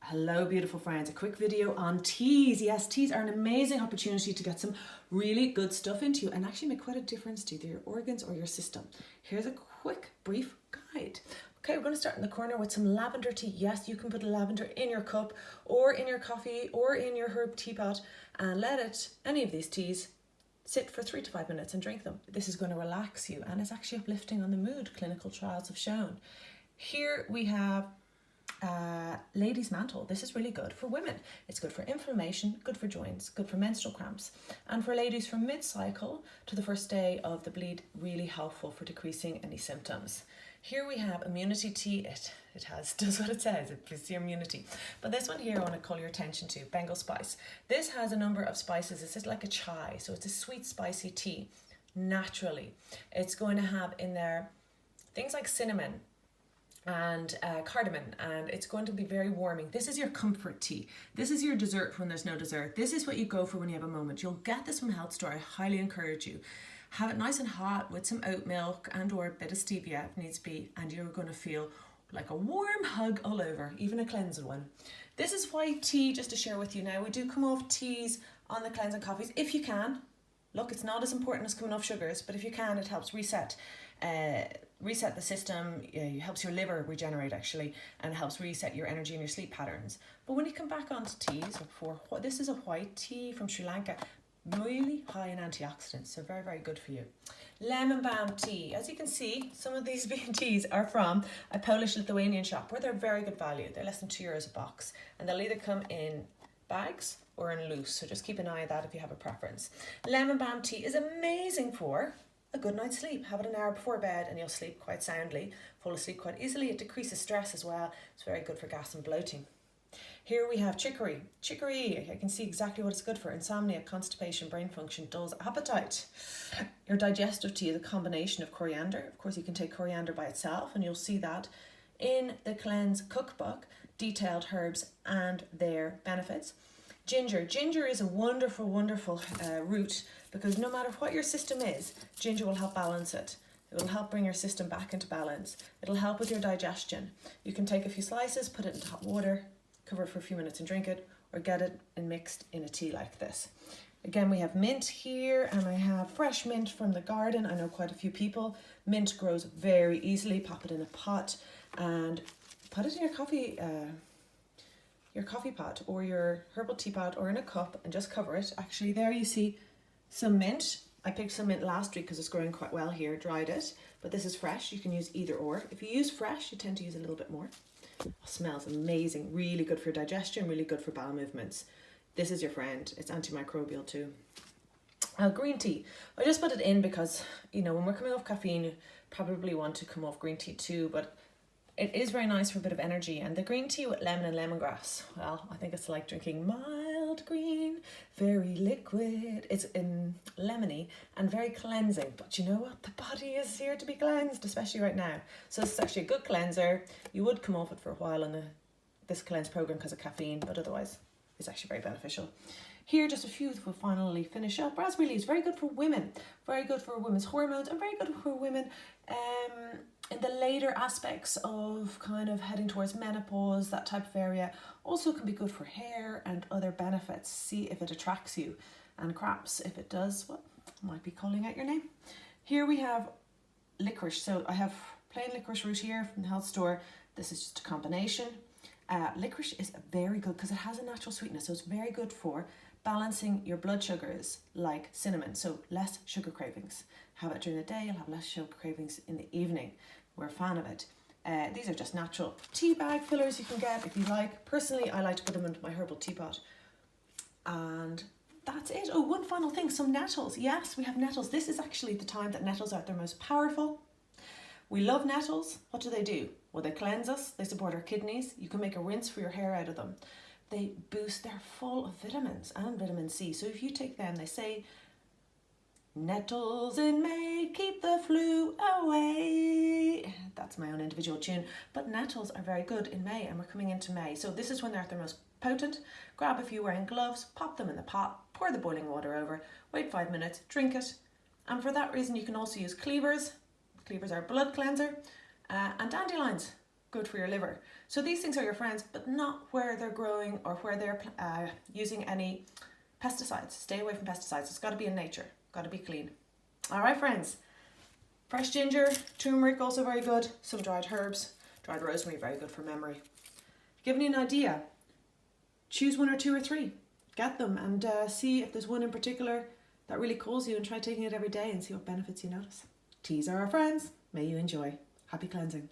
Hello beautiful friends, a quick video on teas. Yes, teas are an amazing opportunity to get some really good stuff into you and actually make quite a difference to either your organs or your system. Here's a quick brief guide. Okay, we're going to start in the corner with some lavender tea. Yes, you can put lavender in your cup or in your coffee or in your herb teapot and let any of these teas sit for 3 to 5 minutes and drink them. This is going to relax you and it's actually uplifting on the mood, clinical trials have shown. Here we have ladies' mantle. This is really good for women. It's good for inflammation, good for joints, good for menstrual cramps. And for ladies from mid-cycle to the first day of the bleed, really helpful for decreasing any symptoms. Here we have immunity tea. It does what it says, it boosts your immunity. But this one here I want to call your attention to, Bengal spice. This has a number of spices. It's just like a chai, so it's a sweet spicy tea naturally. It's going to have in there things like cinnamon and cardamom, and it's going to be very warming. This is your comfort tea. This is your dessert when there's no dessert. This is what you go for when you have a moment. You'll get this from Health Store. I highly encourage you. Have it nice and hot with some oat milk and or a bit of stevia if needs be, and you're going to feel like a warm hug all over, even a cleansing one. This is white tea, just to share with you now. We do come off teas on the cleansing coffees if you can. Look, it's not as important as coming off sugars, but if you can, it helps reset the system. It helps your liver regenerate actually, and it helps reset your energy and your sleep patterns. But when you come back onto teas, this is a white tea from Sri Lanka, really high in antioxidants, so very, very good for you. Lemon balm tea. As you can see, some of these bean teas are from a Polish Lithuanian shop where they're very good value. They're less than €2 a box, and they'll either come in bags or in loose, so just keep an eye on that if you have a preference. Lemon balm tea is amazing for a good night's sleep. Have it an hour before bed and you'll sleep quite soundly, fall asleep quite easily. It decreases stress as well. It's very good for gas and bloating. Here we have chicory. Chicory, I can see exactly what it's good for. Insomnia, constipation, brain function, dulls appetite. Your digestive tea is a combination of coriander. Of course, you can take coriander by itself, and you'll see that in the Cleanse cookbook, detailed herbs and their benefits. Ginger. Ginger is a wonderful, wonderful root, because no matter what your system is, ginger will help balance it. It will help bring your system back into balance. It'll help with your digestion. You can take a few slices, put it into hot water, cover it for a few minutes and drink it, or get it and mixed in a tea like this. Again, we have mint here, and I have fresh mint from the garden. I know quite a few people. Mint grows very easily. Pop it in a pot and put it in your coffee pot or your herbal teapot or in a cup and just cover it. Actually, there you see some mint. I picked some mint last week because it's growing quite well here, dried it, but this is fresh. You can use either or. If you use fresh, you tend to use a little bit more. Oh, smells amazing, really good for digestion, really good for bowel movements. This is your friend. It's antimicrobial too. Green tea. I just put it in because, you know, when we're coming off caffeine, you probably want to come off green tea too, but it is very nice for a bit of energy. And the green tea with lemon and lemongrass, well, I think it's like drinking mild green, very liquid. It's lemony and very cleansing. But you know what? The body is here to be cleansed, especially right now. So this is actually a good cleanser. You would come off it for a while on this cleanse program because of caffeine, but otherwise it's actually very beneficial. Here, just a few we'll finally finish up. Raspberry leaves, very good for women. Very good for women's hormones and very good for women in the later aspects of kind of heading towards menopause, that type of area. Also can be good for hair and other benefits. See if it attracts you, and cramps. If it does, well, I might be calling out your name. Here we have licorice. So I have plain licorice root here from the health store. This is just a combination. Licorice is very good because it has a natural sweetness, so it's very good for balancing your blood sugars like cinnamon, so less sugar cravings. Have it during the day, you'll have less sugar cravings in the evening. We're a fan of it. These are just natural tea bag fillers you can get if you like. Personally, I like to put them into my herbal teapot. And that's it. Oh, one final thing, some nettles. Yes, we have nettles. This is actually the time that nettles are at their most powerful. We love nettles. What do? Well, they cleanse us, they support our kidneys. You can make a rinse for your hair out of them. They boost, they're full of vitamins and vitamin C. So if you take them, they say, nettles in May, keep the flu away. That's my own individual tune. But nettles are very good in May, and we're coming into May. So this is when they're at their most potent. Grab a few wearing gloves, pop them in the pot, pour the boiling water over, wait 5 minutes, drink it. And for that reason, you can also use cleavers. Cleavers are a blood cleanser. And dandelions. good for your liver. So these things are your friends, but not where they're growing or where they're using any pesticides. Stay away from pesticides. It's got to be in nature, got to be clean. All right, friends. Fresh ginger, turmeric, also very good. Some dried herbs, dried rosemary, very good for memory. Giving you an idea, choose 1 or 2 or 3. Get them and see if there's one in particular that really calls you, and try taking it every day and see what benefits you notice. Teas are our friends. May you enjoy. Happy cleansing.